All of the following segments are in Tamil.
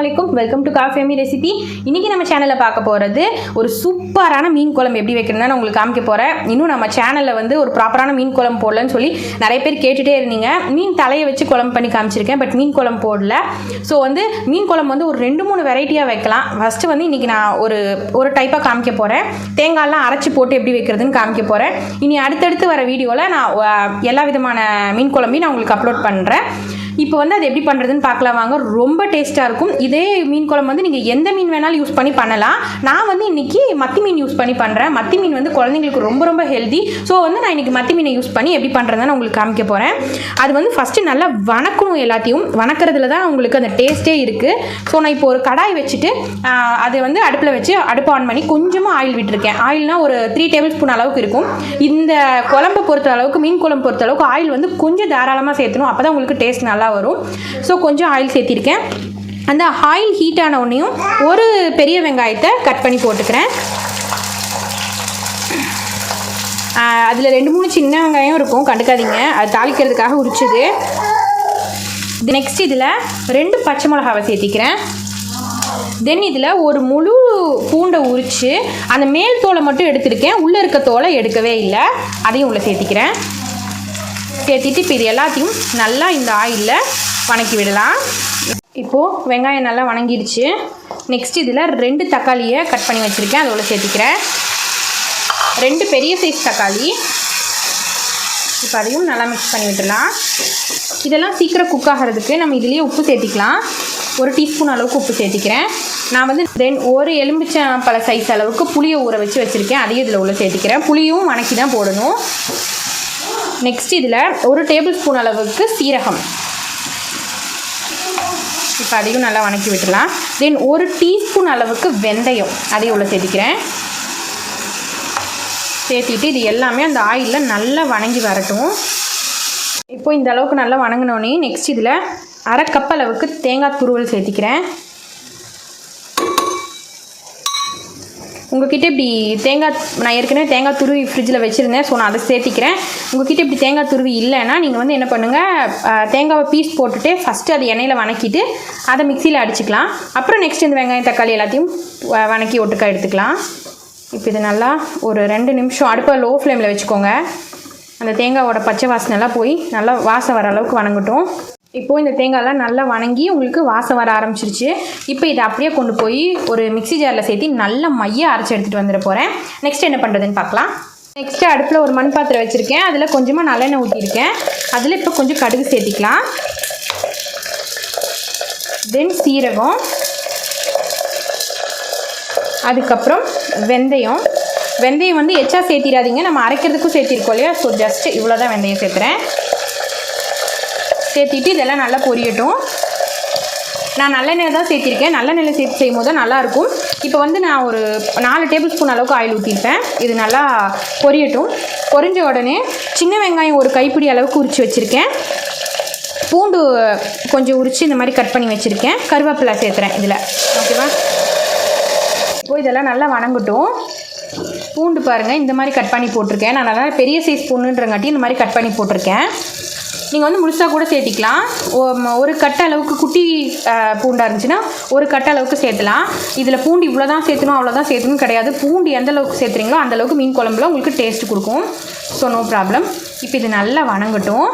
Assalamualaikum, welcome to Kafemi Recipe. இன்னைக்கு நம்ம சேனல்ல பார்க்க போறது ஒரு சூப்பரான மீன் குழம்பு எப்படி வைக்கிறதுன்னு நான் உங்களுக்கு காமிக்க போறேன். இன்னும் நம்ம சேனல்ல வந்து ஒரு ப்ராப்பரான மீன் குழம்பு போடலன்னு சொல்லி நிறைய பேர் கேட்டுட்டே இருந்தீங்க. மீன் தலையை வச்சு குழம்பு பண்ணி காமிச்சிருக்கேன், பட் மீன் குழம்பு போடல. ஸோ வந்து மீன் குழம்பு வந்து ஒரு 2-3 வெரைட்டியாக வைக்கலாம். ஃபர்ஸ்ட் வந்து இன்னைக்கு நான் ஒரு டைப்பாக காமிக்க போறேன். தேங்காய்லாம் அரைச்சி போட்டு எப்படி வைக்கிறதுன்னு காமிக்க போறேன். இனி அடுத்தடுத்து வர வீடியோவில் நான் எல்லா விதமான மீன் குழம்பையும் நான் உங்களுக்கு அப்லோட் பண்ணுறேன். இப்போ வந்து அது எப்படி பண்ணுறதுன்னு பார்க்கலாம் வாங்க. ரொம்ப டேஸ்ட்டாக இருக்கும். இதே மீன் குழம்பு வந்து நீங்கள் எந்த மீன் வேணாலும் யூஸ் பண்ணி பண்ணலாம். நான் வந்து இன்றைக்கி மத்தி மீன் யூஸ் பண்ணி பண்ணுறேன். மத்தி மீன் வந்து குழந்தைங்களுக்கு ரொம்ப ரொம்ப ஹெல்தி. ஸோ வந்து நான் இன்றைக்கி மத்தி மீனை யூஸ் பண்ணி எப்படி பண்ணுறதுன்னு உங்களுக்கு காமிக்க போகிறேன். அது வந்து ஃபஸ்ட்டு நல்லா வணக்கணும். எல்லாத்தையும் வணக்கிறதுல தான் உங்களுக்கு அந்த டேஸ்ட்டே இருக்குது. ஸோ நான் இப்போ ஒரு கடாய் வச்சுட்டு அதை வந்து அடுப்பில் வச்சு அடுப்பு ஆன் பண்ணி கொஞ்சமாக ஆயில் விட்டுருக்கேன். ஆயில்னால் ஒரு 3 டேபிள் ஸ்பூன் அளவுக்கு இருக்கும். இந்த குழம்பை பொறுத்த அளவுக்கு, மீன் குழம்பு பொறுத்த அளவுக்கு ஆயில் வந்து கொஞ்சம் தாராளமாக சேர்த்தணும். அப்போ தான் உங்களுக்கு டேஸ்ட் நல்லா வரும். ஸோ கொஞ்சம் ஆயில் சேர்த்திருக்கேன். அந்த ஆயில் ஹீட் ஆன உடனேயும் ஒரு பெரிய வெங்காயத்தை கட் பண்ணி போட்டுக்கிறேன். அதில் 2-3 சின்ன வெங்காயம் இருக்கும், கண்டுக்காதீங்க, அது தாளிக்கிறதுக்காக உரிச்சுது. நெக்ஸ்ட் இதில் 2 பச்சை மிளகாவை சேர்த்திக்கிறேன். தென் இதில் ஒரு முழு பூண்டை உரித்து அந்த மேல் தோலை மட்டும் எடுத்துருக்கேன், உள்ளே இருக்க தோலை எடுக்கவே இல்லை. அதையும் உள்ளே சேர்த்திக்கிறேன். சேர்த்திட்டு இப்போ இது எல்லாத்தையும் நல்லா இந்த ஆயிலில் வணக்கி விடலாம். இப்போது வெங்காயம் நல்லா வணங்கிடுச்சு. நெக்ஸ்ட் இதில் 2 தக்காளியை கட் பண்ணி வச்சுருக்கேன், அதோட சேர்த்திக்கிறேன். 2 பெரிய சைஸ் தக்காளி. இப்போ அதையும் நல்லா மிக்ஸ் பண்ணி விட்டுடலாம். இதெல்லாம் சீக்கிரம் குக் ஆகிறதுக்கு நம்ம இதுலேயே உப்பு சேர்த்திக்கலாம். 1 டீஸ்பூன் அளவுக்கு உப்பு சேர்த்திக்கிறேன். நான் வந்து ஒரு எலும்பிச்சம்பழ சைஸ் அளவுக்கு புளியை ஊற வச்சுருக்கேன், அதையும் இதில் உள்ள சேர்த்திக்கிறேன். புளியும் வணக்கி தான் போடணும். நெக்ஸ்ட் இதில் 1 டேபிள் ஸ்பூன் அளவுக்கு சீரகம். இப்போ அதையும் நல்லா வணக்கி விட்டுடலாம். தென் 1 டீஸ்பூன் அளவுக்கு வெந்தயம், அதையும் உள்ள சேர்த்திக்கிறேன். சேர்த்திட்டு இது எல்லாமே அந்த ஆயிலில் நல்லா வணங்கி வரட்டும். இப்போ இந்த அளவுக்கு நல்லா வணங்கினோடனே நெக்ஸ்ட் இதில் 1/2 கப் அளவுக்கு தேங்காய் துருவல் சேர்த்திக்கிறேன். உங்கள்கிட்ட இப்படி நான் ஏற்கனவே தேங்காய் துருவி ஃப்ரிட்ஜில் வச்சுருந்தேன், ஸோ நான் அதை சேர்த்திக்கிறேன். உங்கள்கிட்ட இப்படி தேங்காய் துருவி இல்லைன்னா நீங்கள் வந்து என்ன பண்ணுங்கள், தேங்காவை பீஸ் போட்டுட்டு ஃபஸ்ட்டு அது எண்ணெயில் வணக்கிட்டு அதை மிக்சியில் அடிச்சுக்கலாம். அப்புறம் நெக்ஸ்ட் இந்த வெங்காயம் தக்காளி எல்லாத்தையும் வணக்கி ஒட்டுக்கா எடுத்துக்கலாம். இப்போ இது நல்லா ஒரு 2 நிமிஷம் அடுப்பை லோ ஃப்ளேமில் வச்சுக்கோங்க. அந்த தேங்காவோட பச்சை வாசனைலாம் போய் நல்லா வாசம் வர அளவுக்கு வணங்கட்டும். இப்போது இந்த தேங்காயெலாம் நல்லா வணங்கி உங்களுக்கு வாசம் வர ஆரம்பிச்சிருச்சு. இப்போ இதை அப்படியே கொண்டு போய் ஒரு மிக்ஸி ஜாரில் சேர்த்து நல்லா மைய அரைச்சி எடுத்துகிட்டு வந்துட போகிறேன். நெக்ஸ்ட் என்ன பண்ணுறதுன்னு பார்க்கலாம். நெக்ஸ்ட்டு அடுப்பில் ஒரு மண் பாத்திரம் வச்சுருக்கேன், அதில் கொஞ்சமாக நல்லெண்ணெய் ஊற்றிருக்கேன். அதில் இப்போ கொஞ்சம் கடுகு சேர்த்திக்கலாம். தென் சீரகம், அதுக்கப்புறம் வெந்தயம். வெந்தயம் வந்து எச்சா சேர்த்திடாதீங்க, நம்ம அரைக்கிறதுக்கும் சேர்த்திருக்கோம் இல்லையா. ஸோ ஜஸ்ட் இவ்வளோ தான் வெந்தயம் சேர்த்துறேன். சேர்த்திட்டு இதெல்லாம் நல்லா பொரியட்டும். நான் நல்லெண்ணெய் தான் சேர்த்திருக்கேன், நல்லெண்ணெயில் சேர்த்து செய்யும் போது தான் நல்லாயிருக்கும். இப்போ வந்து நான் ஒரு 4 டேபிள் ஸ்பூன் அளவுக்கு ஆயில் ஊற்றிருப்பேன். இது நல்லா பொரியட்டும். பொரிஞ்ச உடனே சின்ன வெங்காயம் ஒரு கைப்பிடி அளவுக்கு உரித்து வச்சுருக்கேன். பூண்டு கொஞ்சம் உரித்து இந்த மாதிரி கட் பண்ணி வச்சுருக்கேன். கருவேப்பிலை சேர்த்துறேன் இதில். ஓகேவா? இப்போ இதெல்லாம் நல்லா வணங்கட்டும். பூண்டு பாருங்கள், இந்த மாதிரி கட் பண்ணி போட்டிருக்கேன். நான் நல்லா பெரிய சைஸ் பூண்டுன்றங்காட்டி இந்த மாதிரி கட் பண்ணி போட்டிருக்கேன். நீங்கள் வந்து முழுசாக கூட சேர்த்திக்கலாம். ஒரு கட்ட அளவுக்கு குட்டி பூண்டாக இருந்துச்சுன்னா ஒரு கட்ட அளவுக்கு சேர்த்துலாம். இதில் பூண்டு இவ்வளோ தான் சேர்த்தணும் அவ்வளோதான் சேர்த்தணும் கிடையாது. பூண்டு எந்த அளவுக்கு சேர்த்துறீங்களோ அந்தளவுக்கு மீன் குழம்புல உங்களுக்கு டேஸ்ட் கொடுக்கும். So no problem. இப்போ இது நல்லா வணங்கட்டும்.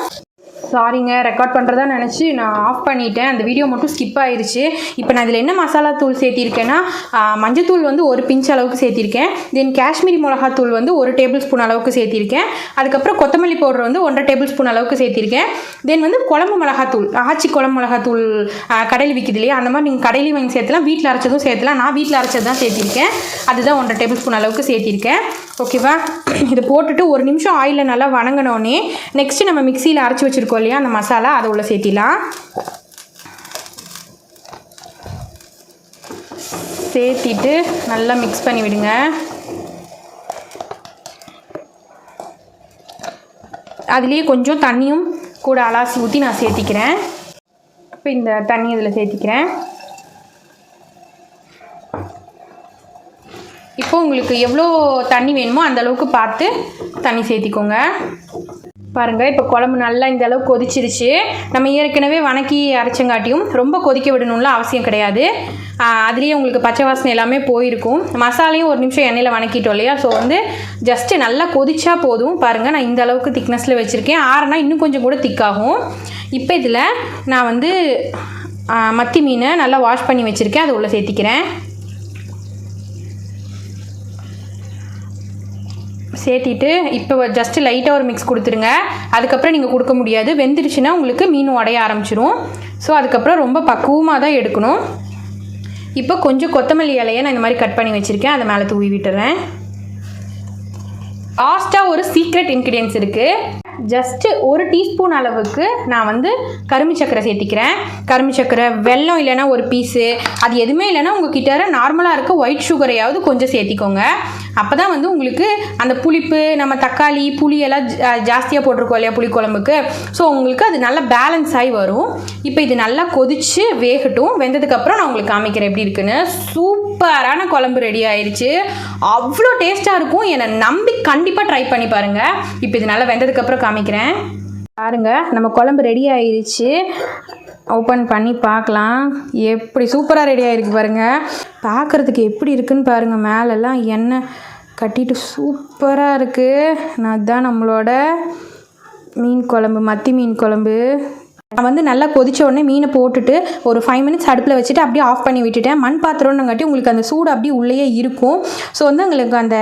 சாரிங்க, ரெக்கார்ட் பண்ணுறதா நினச்சி நான் ஆஃப் பண்ணிட்டேன். அந்த வீடியோ மட்டும் ஸ்கிப் ஆயிடுச்சு. இப்போ நான் இதில் என்ன மசாலா தூள் சேர்த்திருக்கேன்னா, மஞ்சத்தூள் வந்து 1 பிஞ்ச் அளவுக்கு சேர்த்திருக்கேன். தென் காஷ்மீரி மிளகாத்தூள் வந்து 1 டேபிள் ஸ்பூன் அளவுக்கு சேர்த்திருக்கேன். அதுக்கப்புறம் கொத்தமல்லி பவுடர் வந்து 1.5 டேபிள் ஸ்பூன் அளவுக்கு சேர்த்திருக்கேன். தென் வந்து குழம்பு மிளகாத்தூள், ஆச்சி குழம்பு மிளகாத்தூள் கடையில் விற்கிது இல்லையா, அந்த மாதிரி நீங்கள் கடையிலையும் வாங்கி சேர்த்துலாம், வீட்டில் அரைச்சதும் சேர்த்துலாம். நான் வீட்டில் அரைச்சது தான் சேர்த்திருக்கேன், அதுதான் 1.5 டேபிள் ஸ்பூன் அளவுக்கு சேர்த்திருக்கேன். ஓகேவா? இதை போட்டுட்டு 1 நிமிஷம் ஆயிலில் நல்லா வணங்கினோடனே நெக்ஸ்ட்டு நம்ம மிக்சியில் அரைச்சி வச்சுருக்கோம் இல்லையா அந்த மசாலா, அதை உள்ள சேர்த்திடலாம். சேர்த்திட்டு நல்லா மிக்ஸ் பண்ணி விடுங்க. அதுலேயே கொஞ்சம் தண்ணியும் கூட அலாசி ஊற்றி நான் சேர்த்திக்கிறேன். இப்போ இந்த தண்ணி இதில் சேர்த்திக்கிறேன். இப்போ உங்களுக்கு எவ்வளோ தண்ணி வேணுமோ அந்த அளவுக்கு பார்த்து தண்ணி சேர்த்திக்கோங்க. பாருங்கள் இப்போ குழம்பு நல்லா இந்த அளவுக்கு கொதிச்சிருச்சு. நம்ம ஏற்கனவே வணக்கி அரைச்சங்காட்டியும் ரொம்ப கொதிக்க விடணும்ல அவசியம் கிடையாது. அதுலேயே உங்களுக்கு பச்சை வாசனை எல்லாமே போயிருக்கும். மசாலையும் ஒரு நிமிஷம் எண்ணெயில் வணக்கிட்டோம் இல்லையா, ஸோ வந்து ஜஸ்ட்டு நல்லா கொதிச்சா போதும். பாருங்கள் நான் இந்த அளவுக்கு திக்னஸில் வச்சுருக்கேன். ஆறுனா இன்னும் கொஞ்சம் கூட திக்காகும். இப்போ இதில் நான் வந்து மத்தி மீனை நல்லா வாஷ் பண்ணி வச்சுருக்கேன், அதை உள்ளே சேர்த்திக்கிறேன். சேர்த்திட்டு இப்போ ஜஸ்ட்டு லைட்டாக ஒரு மிக்ஸ் கொடுத்துருங்க. அதுக்கப்புறம் நீங்கள் கொடுக்க முடியாது, வெந்துருச்சுன்னா உங்களுக்கு மீன் உடைய ஆரம்பிச்சிடும். ஸோ அதுக்கப்புறம் ரொம்ப பக்குவமாக தான் எடுக்கணும். இப்போ கொஞ்சம் கொத்தமல்லி இலையை நான் இந்த மாதிரி கட் பண்ணி வச்சுருக்கேன், அதை மேலே தூவி விட்டுறேன். லாஸ்ட்டாக ஒரு சீக்ரெட் இன்க்ரீடியன்ஸ் இருக்குது. ஜஸ்ட்டு 1 டீஸ்பூன் அளவுக்கு நான் வந்து கரும்பு சர்க்கரை சேர்த்திக்கிறேன். கரும்பு சர்க்கரை, வெல்லம் இல்லைன்னா ஒரு பீஸு, அது எதுவுமே இல்லைன்னா உங்கள் கிட்ட நார்மலாக இருக்க ஒயிட் சுகரையாவது கொஞ்சம் சேர்த்திக்கோங்க. அப்போ தான் வந்து உங்களுக்கு அந்த புளிப்பு, நம்ம தக்காளி புளியெல்லாம் ஜாஸ்தியாக போட்டிருக்கோம் இல்லையா புளிக்குழம்புக்கு, ஸோ உங்களுக்கு அது நல்லா பேலன்ஸ் ஆகி வரும். இப்போ இது நல்லா கொதித்து வேகட்டும். வெந்ததுக்கப்புறம் நான் உங்களுக்கு காமிக்கிறேன் எப்படி இருக்குன்னு. சூப்பரான குழம்பு ரெடி ஆயிடுச்சு. அவ்வளோ டேஸ்ட்டாக இருக்கும். என்னை நம்பி கண்டிப்பாக ட்ரை பண்ணி பாருங்கள். இப்போ இது நல்லா வெந்ததுக்கப்புறம் காமிக்கிறேன். பாருங்கள் நம்ம குழம்பு ரெடி ஆயிடுச்சு. ஓப்பன் பண்ணி பார்க்கலாம். எப்படி சூப்பராக ரெடி ஆகிருக்கு பாருங்கள். பார்க்குறதுக்கு எப்படி இருக்குன்னு பாருங்கள். மேலெல்லாம் எண்ணெய் கட்டிட்டு சூப்பராக இருக்குது. அதுதான் நம்மளோட மீன் குழம்பு, மத்தி மீன் குழம்பு. நான் வந்து நல்லா கொதிச்ச உடனே மீனை போட்டுட்டு ஒரு 5 மினிட்ஸ் அடுப்பில் வச்சுட்டு அப்படியே ஆஃப் பண்ணி விட்டுட்டேன். மண் பாத்திரம்னுங்காட்டி உங்களுக்கு அந்த சூடு அப்படியே உள்ளேயே இருக்கும். ஸோ வந்து உங்களுக்கு அந்த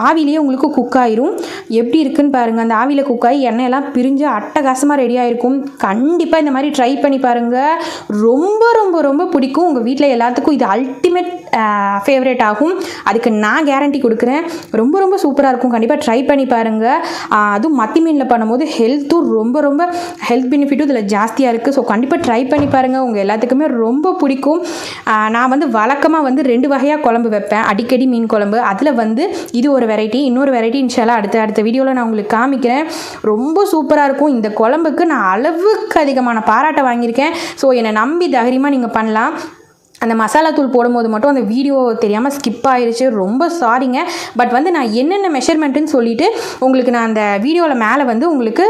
ஆவிலேயே உங்களுக்கு குக் ஆயிரும். எப்படி இருக்குன்னு பாருங்கள். அந்த ஆவியில் குக் ஆகி எண்ணெயெல்லாம் பிரிஞ்சு அட்டகாசமாக ரெடி ஆகிருக்கும். கண்டிப்பாக இந்த மாதிரி ட்ரை பண்ணி பாருங்கள். ரொம்ப ரொம்ப ரொம்ப பிடிக்கும். உங்கள் வீட்டில் எல்லாத்துக்கும் இது அல்டிமேட் ஃபேவரேட் ஆகும். அதுக்கு நான் கேரண்டி கொடுக்குறேன். ரொம்ப ரொம்ப சூப்பராக இருக்கும். கண்டிப்பாக ட்ரை பண்ணி பாருங்கள். அதுவும் மத்தி மீனில் பண்ணும்போது ஹெல்த்தும் ரொம்ப ரொம்ப ஹெல்த் பெனிஃபிட்டும் இதில் ஜாஸ்தியாக இருக்குது. ஸோ கண்டிப்பாக ட்ரை பண்ணி பாருங்கள். உங்கள் எல்லாத்துக்குமே ரொம்ப பிடிக்கும். நான் வந்து வழக்கமாக வந்து 2 வகையாக குழம்பு வைப்பேன். அடிக்கடி மீன் குழம்பு. அதில் வந்து இது ஒரு வெரைட்டி, இன்னொரு வெரைட்டி இன்ஷால்லா அடுத்த வீடியோவில் நான் உங்களுக்கு காமிக்கிறேன். ரொம்ப சூப்பராக இருக்கும். இந்த குழம்புக்கு நான் அளவுக்கு அதிகமான பாராட்டை வாங்கியிருக்கேன். ஸோ என்னை நம்பி தைரியமாக நீங்கள் பண்ணலாம். அந்த மசாலா தூள் போடும்போது மட்டும் அந்த வீடியோ தெரியாமல் ஸ்கிப் ஆயிடுச்சு. ரொம்ப சாரிங்க. பட் வந்து நான் என்னென்ன மெஷர்மெண்ட்டுன்னு சொல்லிவிட்டு உங்களுக்கு நான் அந்த வீடியோவில் மேலே வந்து உங்களுக்கு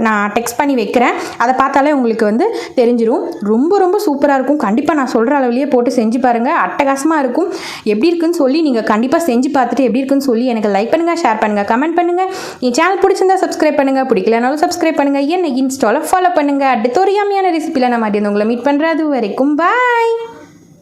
நான் டெக்ஸ்ட் பண்ணி வைக்கிறேன். அதை பார்த்தாலே உங்களுக்கு வந்து தெரிஞ்சிடும். ரொம்ப ரொம்ப சூப்பராக இருக்கும். கண்டிப்பாக நான் சொல்கிற அளவுலேயே போட்டு செஞ்சு பாருங்கள். அட்டகாசமாக இருக்கும். எப்படி இருக்குன்னு சொல்லி நீங்கள் கண்டிப்பாக செஞ்சு பார்த்துட்டு எப்படி இருக்குன்னு சொல்லி எனக்கு லைக் பண்ணுங்கள், ஷேர் பண்ணுங்கள், கமெண்ட் பண்ணுங்கள். என் சேனல் பிடிச்சிருந்தா சப்ஸ்கிரைப் பண்ணுங்கள், பிடிக்கலனாலும் சப்ஸ்கிரைப் பண்ணுங்கள். என்னை இன்ஸ்டாவில் ஃபாலோ பண்ணுங்கள். அடுத்த ஒரு யம்மியான ரெசிபியில் நான் மாதிரி உங்களை மீட் பண்ணுறது வரைக்கும் பாய்.